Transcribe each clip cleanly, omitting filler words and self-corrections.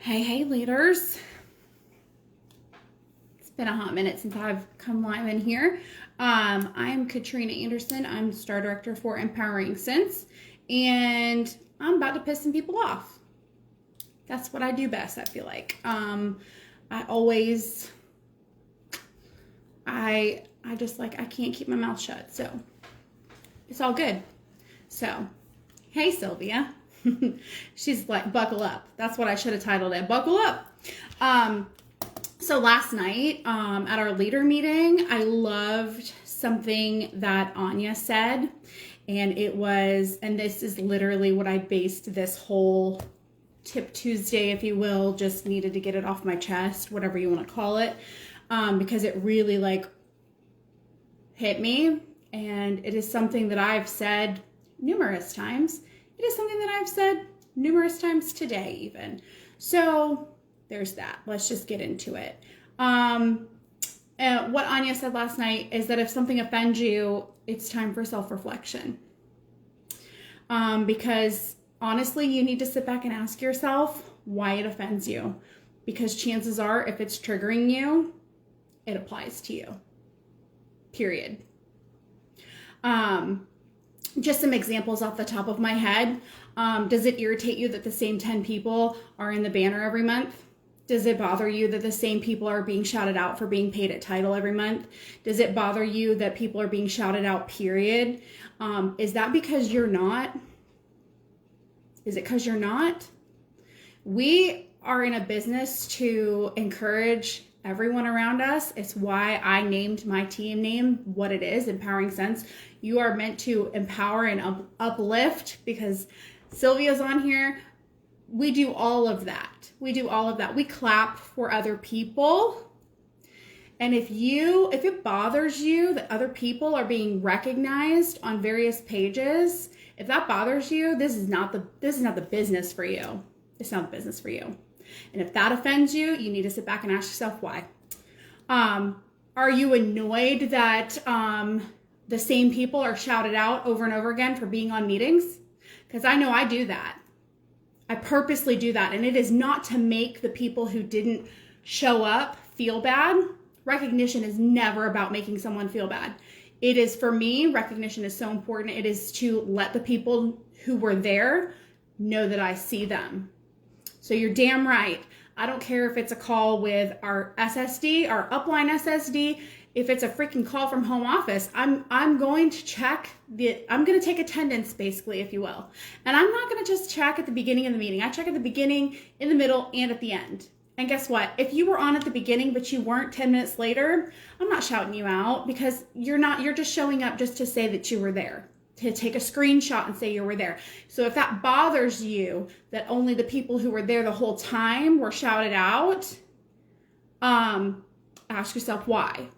Hey, leaders. It's been a hot minute since I've come live in here. I'm Katrina Anderson. I'm the Star Director for Empowering Sense, and I'm about to piss some people off. That's what I do best, I feel like. I can't keep my mouth shut, so it's all good. So, hey, Sylvia. She's like, buckle up. That's what I should have titled it. Buckle up. So last night at our leader meeting, I loved something that Anya said. And this is literally what I based this whole Tip Tuesday, if you will, just needed to get it off my chest, whatever you want to call it, because it really hit me. And it is something that I've said numerous times. It is something that I've said numerous times today even. So there's that. Let's just get into it. What Anya said last night is that if something offends you, it's time for self-reflection. Because honestly, you need to sit back and ask yourself why it offends you. Because chances are, if it's triggering you, it applies to you. Period. Just some examples off the top of my head. Does it irritate you that the same 10 people are in the banner every month? Does it bother you that the same people are being shouted out for being paid at title every month? Does it bother you that people are being shouted out, period? Is that because you're not? Is it because you're not? We are in a business to encourage everyone around us. It's why I named my team name what it is, Empowering Sense. You are meant to empower and uplift, because Sylvia's on here. We do all of that. We clap for other people. And if it bothers you that other people are being recognized on various pages, if that bothers you, this is not the business for you. It's not the business for you. And if that offends you, you need to sit back and ask yourself why. Are you annoyed that the same people are shouted out over and over again for being on meetings? Because I know I do that. I purposely do that. And it is not to make the people who didn't show up feel bad. Recognition is never about making someone feel bad. It is, for me, recognition is so important. It is to let the people who were there know that I see them. So you're damn right. I don't care if it's a call with our SSD, our upline SSD, if it's a freaking call from home office, I'm going to I'm going to take attendance, basically, if you will. And I'm not going to just check at the beginning of the meeting. I check at the beginning, in the middle, and at the end. And guess what? If you were on at the beginning, but you weren't 10 minutes later, I'm not shouting you out, because you're just showing up just to say that you were there, to take a screenshot and say you were there. So if that bothers you, that only the people who were there the whole time were shouted out, ask yourself why.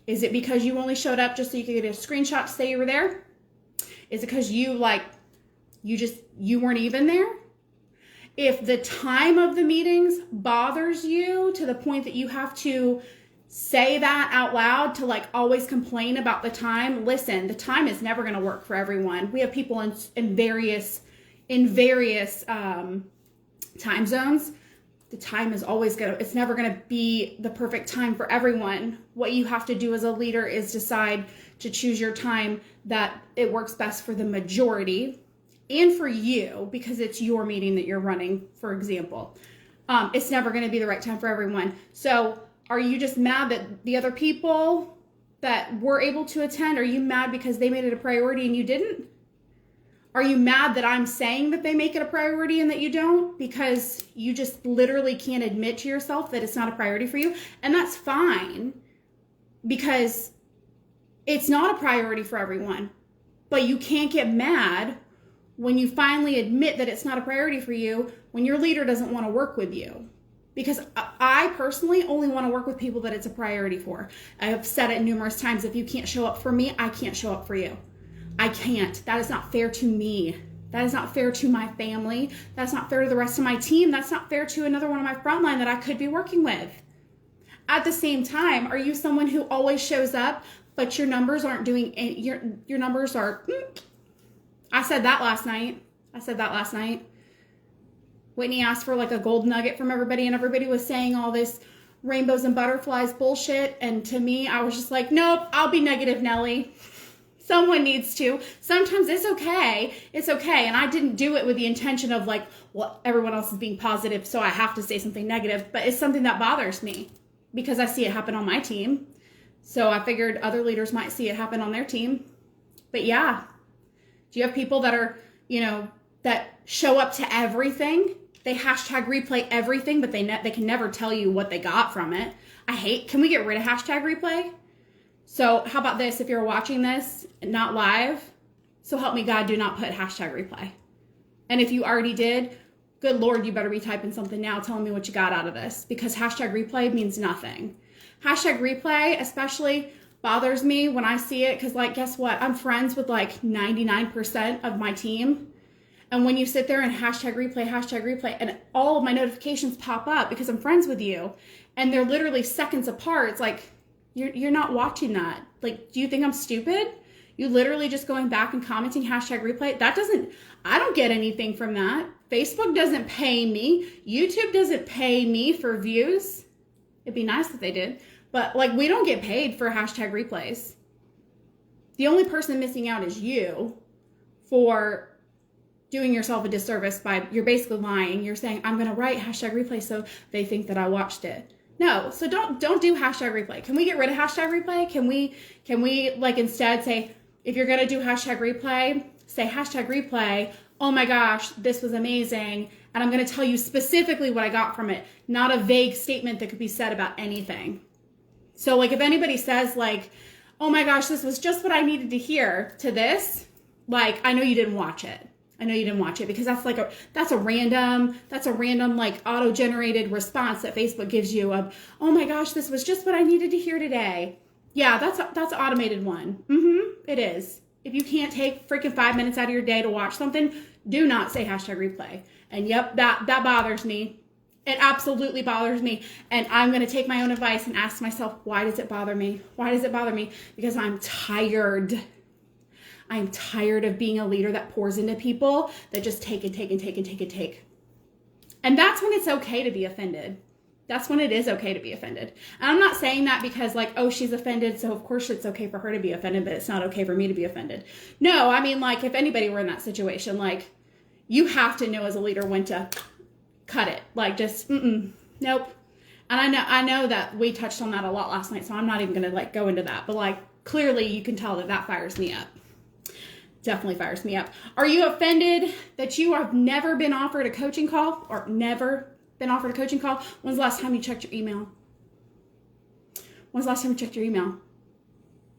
Is it because you only showed up just so you could get a screenshot to say you were there? Is it because you weren't even there? If the time of the meetings bothers you to the point that you have to say that out loud, to always complain about the time, listen, the time is never going to work for everyone. We have people in various time zones. The time is it's never going to be the perfect time for everyone. What you have to do as a leader is decide to choose your time that it works best for the majority and for you, because it's your meeting that you're running, for example. It's never going to be the right time for everyone. So are you just mad that the other people that were able to attend, are you mad because they made it a priority and you didn't? Are you mad that I'm saying that they make it a priority and that you don't, because you just literally can't admit to yourself that it's not a priority for you? And that's fine, because it's not a priority for everyone. But you can't get mad when you finally admit that it's not a priority for you, when your leader doesn't want to work with you. Because I personally only want to work with people that it's a priority for. I have said it numerous times. If you can't show up for me, I can't show up for you. I can't. That is not fair to me. That is not fair to my family. That's not fair to the rest of my team. That's not fair to another one of my frontline that I could be working with. At the same time, are you someone who always shows up, but your numbers aren't doing, your numbers are, I said that last night. Whitney asked for like a gold nugget from everybody, and everybody was saying all this rainbows and butterflies bullshit. And to me, I was just like, nope, I'll be negative, Nelly. Someone needs to. Sometimes it's okay. It's okay. And I didn't do it with the intention of like, well, everyone else is being positive, so I have to say something negative. But it's something that bothers me because I see it happen on my team. So I figured other leaders might see it happen on their team. But yeah, do you have people that are, that show up to everything? They hashtag replay everything, but they can never tell you what they got from it. Can we get rid of hashtag replay? So how about this? If you're watching this, not live, so help me God, do not put hashtag replay. And if you already did, good Lord, you better be typing something now telling me what you got out of this, because hashtag replay means nothing. Hashtag replay especially bothers me when I see it, because like, guess what? I'm friends with like 99% of my team. And when you sit there and hashtag replay, and all of my notifications pop up because I'm friends with you, and they're literally seconds apart, it's like, you're not watching that. Like, do you think I'm stupid? You literally just going back and commenting hashtag replay. I don't get anything from that. Facebook doesn't pay me. YouTube doesn't pay me for views. It'd be nice if they did. But like, we don't get paid for hashtag replays. The only person missing out is you for doing yourself a disservice you're basically lying. You're saying, I'm going to write hashtag replay so they think that I watched it. No, so don't do hashtag replay. Can we get rid of hashtag replay? Can we like instead say, if you're going to do hashtag replay, say hashtag replay, oh my gosh, this was amazing. And I'm going to tell you specifically what I got from it, not a vague statement that could be said about anything. So like if anybody says like, oh my gosh, this was just what I needed to hear to this, like, I know you didn't watch it. Because that's a random like auto-generated response that Facebook gives you of, oh my gosh, this was just what I needed to hear today. Yeah, that's an automated one. It is. If you can't take freaking 5 minutes out of your day to watch something, do not say hashtag replay. And yep, that bothers me. It absolutely bothers me. And I'm going to take my own advice and ask myself, why does it bother me? Because I'm tired. I'm tired of being a leader that pours into people that just take and take and take and take and take. And that's when it's okay to be offended. That's when it is okay to be offended. And I'm not saying that because like, oh, she's offended, so of course it's okay for her to be offended, but it's not okay for me to be offended. No, I mean, like if anybody were in that situation, like you have to know as a leader when to cut it. Like just, nope. And I know that we touched on that a lot last night, so I'm not even going to like go into that. But like clearly you can tell that fires me up. Definitely fires me up. Are you offended that you have never been offered a coaching call or never been offered a coaching call? When's the last time you checked your email?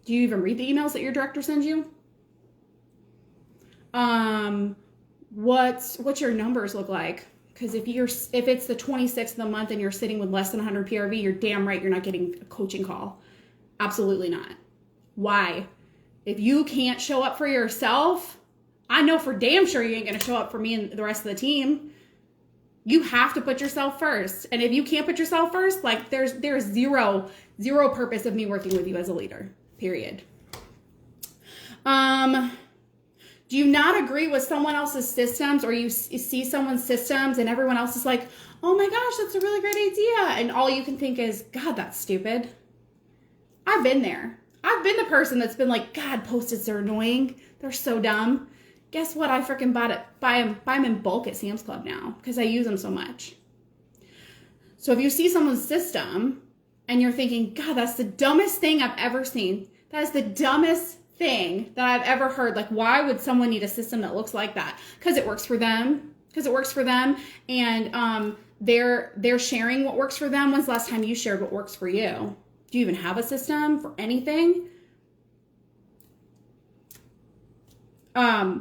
Do you even read the emails that your director sends you? What's your numbers look like? Because if it's the 26th of the month and you're sitting with less than 100 PRV, you're damn right you're not getting a coaching call. Absolutely not. Why? If you can't show up for yourself, I know for damn sure you ain't going to show up for me and the rest of the team. You have to put yourself first. And if you can't put yourself first, like there's zero purpose of me working with you as a leader, period. Do you not agree with someone else's systems, or you see someone's systems and everyone else is like, oh my gosh, that's a really great idea. And all you can think is, God, that's stupid. I've been there. I've been the person that's been like, God, Post-its are annoying. They're so dumb. Guess what? I freaking buy them in bulk at Sam's Club now because I use them so much. So if you see someone's system and you're thinking, God, that's the dumbest thing I've ever seen. That is the dumbest thing that I've ever heard. Like, why would someone need a system that looks like that? Because it works for them. And they're sharing what works for them. When's the last time you shared what works for you? Do you even have a system for anything? Why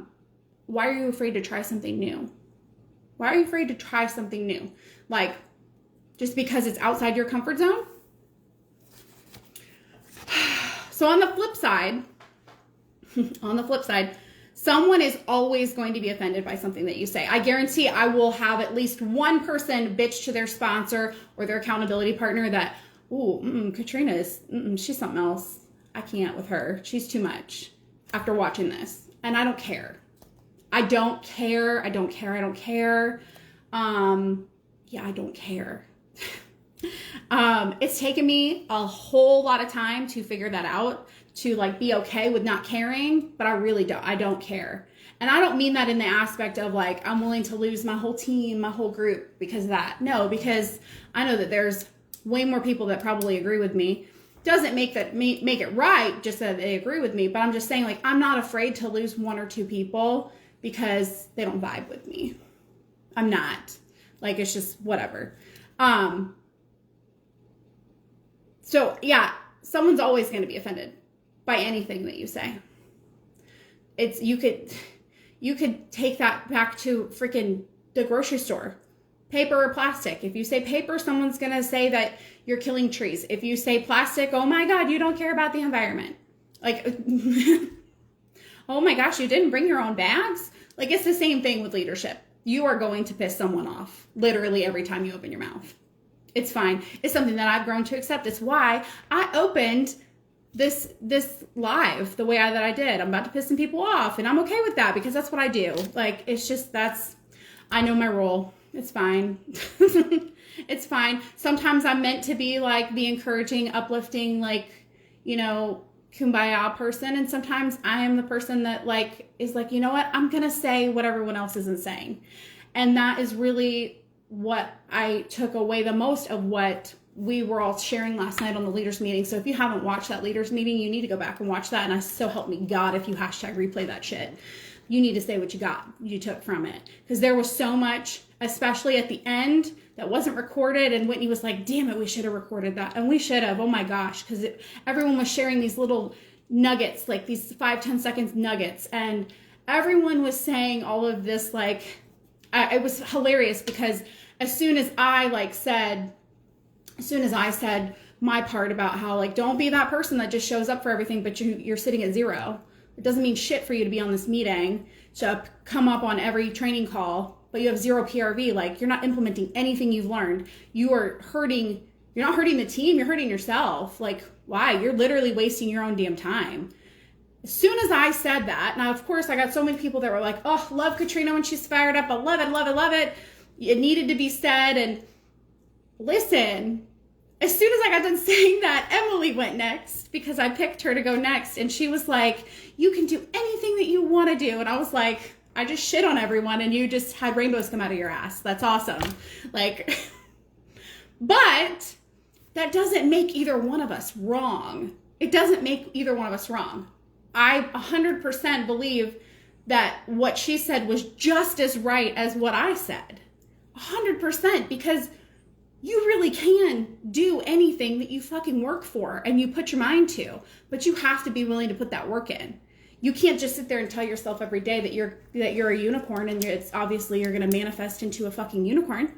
are you afraid to try something new? Like, just because it's outside your comfort zone? So on the flip side, someone is always going to be offended by something that you say. I guarantee I will have at least one person bitch to their sponsor or their accountability partner that, Katrina is, she's something else. I can't with her. She's too much after watching this. And I don't care. Yeah, I don't care. It's taken me a whole lot of time to figure that out, to like be okay with not caring, but I don't care. And I don't mean that in the aspect of like, I'm willing to lose my whole team, my whole group because of that. No, because I know that there's way more people that probably agree with me. Doesn't make it right just that they agree with me, but I'm just saying like, I'm not afraid to lose one or two people because they don't vibe with me. I'm not. Like, it's just whatever. So yeah, someone's always going to be offended by anything that you say. You could take that back to freaking the grocery store. Paper or plastic. If you say paper, someone's going to say that you're killing trees. If you say plastic, oh my God, you don't care about the environment. Like, oh my gosh, you didn't bring your own bags? Like, it's the same thing with leadership. You are going to piss someone off literally every time you open your mouth. It's fine. It's something that I've grown to accept. It's why I opened this live the way that I did. I'm about to piss some people off, and I'm okay with that because that's what I do. Like, it's just, I know my role. It's fine. It's fine. Sometimes I'm meant to be like the encouraging, uplifting, like, you know, kumbaya person. And sometimes I am the person that like, is like, you know what? I'm going to say what everyone else isn't saying. And that is really what I took away the most of what we were all sharing last night on the leaders meeting. So if you haven't watched that leaders meeting, you need to go back and watch that. And so help me God, if you hashtag replay that shit, you need to say what you took from it. Because there was so much, especially at the end, that wasn't recorded. And Whitney was like, damn it, we should have recorded that. And we should have, oh my gosh. Because everyone was sharing these little nuggets, like these 5-10 seconds nuggets. And everyone was saying all of this, like, it was hilarious because as soon as I said my part about how, like, don't be that person that just shows up for everything, but you're sitting at 0. It doesn't mean shit for you to be on this meeting, to come up on every training call, but you have 0 PRV. Like, you're not implementing anything you've learned. You're not hurting the team, you're hurting yourself. Like, why? You're literally wasting your own damn time. As soon as I said that, now, of course, I got so many people that were like, oh, love Katrina when she's fired up. I love it, love it, love it. It needed to be said. And listen, as soon as I got done saying that, Emily went next because I picked her to go next. And she was like, you can do anything that you want to do. And I was like, I just shit on everyone and you just had rainbows come out of your ass. That's awesome. Like, but that doesn't make either one of us wrong. It doesn't make either one of us wrong. I 100% believe that what she said was just as right as what I said. 100%, because you really can do anything that you fucking work for and you put your mind to, but you have to be willing to put that work in. You can't just sit there and tell yourself every day that you're a unicorn and it's obviously you're going to manifest into a fucking unicorn.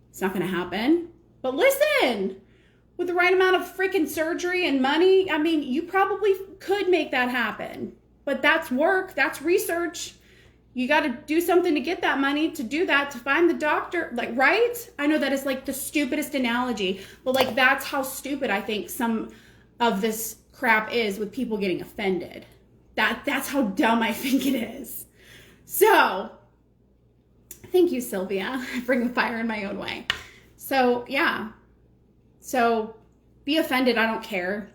It's not going to happen. But listen, with the right amount of freaking surgery and money, I mean, you probably could make that happen. But that's work, that's research. You got to do something to get that money, to do that, to find the doctor, like, right? I know that is like the stupidest analogy, but like that's how stupid I think some of this crap is with people getting offended. That's how dumb I think it is. So, thank you, Sylvia. I bring the fire in my own way. So, yeah. So, be offended, I don't care.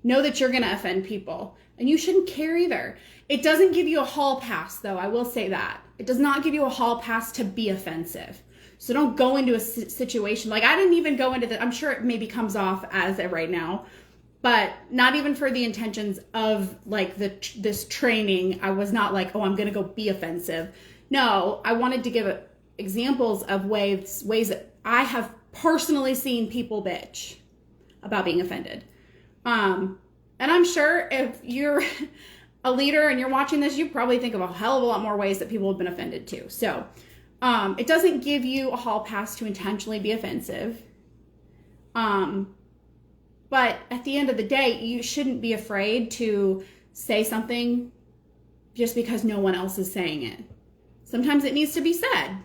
Know that you're going to offend people. And you shouldn't care either. It doesn't give you a hall pass, though. I will say that. It does not give you a hall pass to be offensive. So don't go into a situation. Like, I didn't even go into that. I'm sure it maybe comes off as it right now. But not even for the intentions of, like, this training. I was not like, oh, I'm going to go be offensive. No, I wanted to give examples of ways that I have personally seen people bitch about being offended. And I'm sure if you're a leader and you're watching this, you probably think of a hell of a lot more ways that people have been offended too. So it doesn't give you a hall pass to intentionally be offensive. But at the end of the day, you shouldn't be afraid to say something just because no one else is saying it. Sometimes it needs to be said.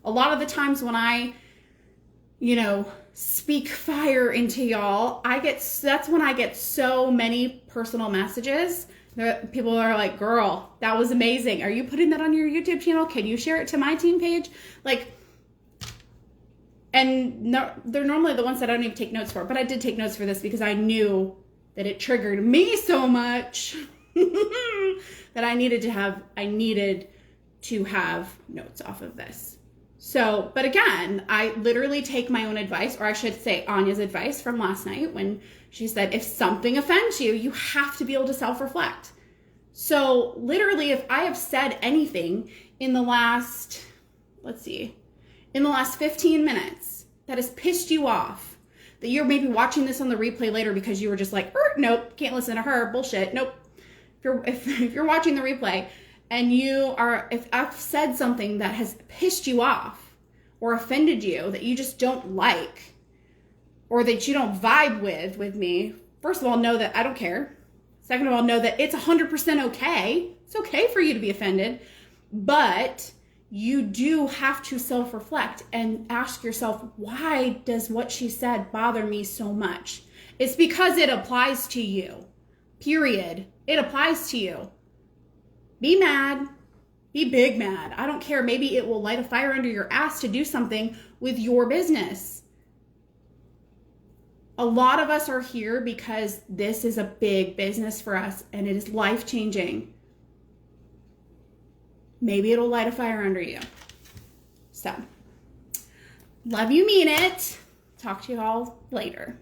A lot of the times when I, speak fire into y'all, that's when I get so many personal messages People are like, girl, that was amazing. Are you putting that on your YouTube channel? Can you share it to my team page? Like, and no, they're normally the ones that I don't even take notes for, but I did take notes for this because I knew that it triggered me so much that I needed to have notes off of this. So, but again, I literally take my own advice, or I should say Anya's advice from last night when she said, if something offends you, you have to be able to self-reflect. So literally, if I have said anything in the last 15 minutes that has pissed you off, that you're maybe watching this on the replay later because you were just like, nope, can't listen to her, bullshit, nope. If you're watching the replay and if I've said something that has pissed you off or offended you that you just don't like, or that you don't vibe with me, first of all, know that I don't care. Second of all, know that it's 100% okay. It's okay for you to be offended, but you do have to self-reflect and ask yourself, why does what she said bother me so much? It's because it applies to you. Period. It applies to you. Be mad. Be big mad. I don't care. Maybe it will light a fire under your ass to do something with your business. A lot of us are here because this is a big business for us and it is life-changing. Maybe it'll light a fire under you. So, love you, mean it. Talk to you all later.